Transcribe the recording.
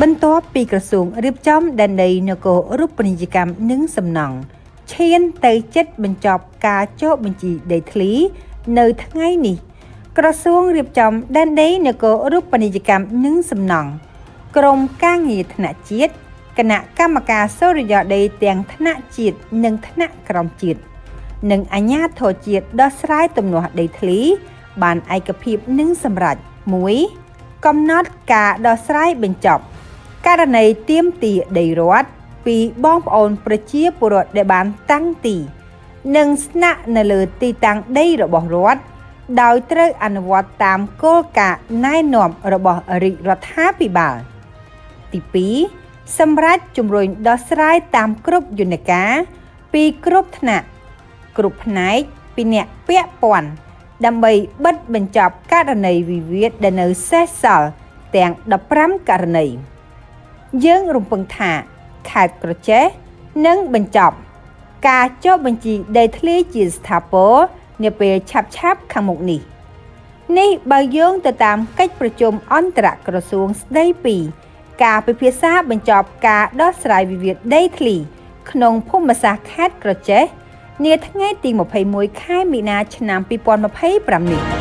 បន្ទាប់ពីក្រសួងរៀបចំដែនដីនគររូបនីយកម្មនិងសំណង់ឈានទៅជិតបញ្ចប់ការចុះបញ្ជីដីធ្លីនៅថ្ងៃនេះក្រសួងរៀបចំដែនដីនគររូបនីយកម្មនិងសំណង់ក្រមការងារថ្នាក់ជាតិគណៈកម្មការសុរិយោដីទាំងថ្នាក់ជាតិនិងថ្នាក់ក្រោមជាតិនិងអាជ្ញាធរជាតិដោះស្រាយទំនាស់ដីធ្លីបានឯកភាពនិងសម្រេច1កំណត់ការដោះស្រាយបញ្ចប់ករណីទាមទារដីរដ្ឋពីបងប្អូនប្រជាពលរដ្ឋដែលបានតាំងទីនិងស្នាក់នៅលើទីតាំងដីរបស់រដ្ឋដោយត្រូវអនុវត្តតាមគោលការណ៍ណែនាំរបស់រាជរដ្ឋាភិបាលទី2សម្រាប់ជំរុញដោះស្រាយតាមគ្រប់យន្តការពីគ្រប់ថ្នាក់គ្រប់ផ្នែកពីអ្នកពាក់ព័ន្ធដើម្បីបិទបញ្ចប់ករណីវិវាទដែលនៅសេសសល់ទាំង15ករណីយើងរំពឹងថាខេត្តក្រចេះនឹងបញ្ចប់ការចុះបញ្ជីដីធ្លីជាស្ថាពរនាពេលឆាប់ខាងមុខនេះបើយោងទៅតាមកិច្ចប្រជុំអន្តរក្រសួងស្ដីពីការពិភាក្សាបញ្ចប់ការដោះស្រាយវិវាទដីធ្លីក្នុងភូមិសាស្ត្រខេត្តក្រចេះនាថ្ងៃទី21ខែមីនាឆ្នាំ2025នេះ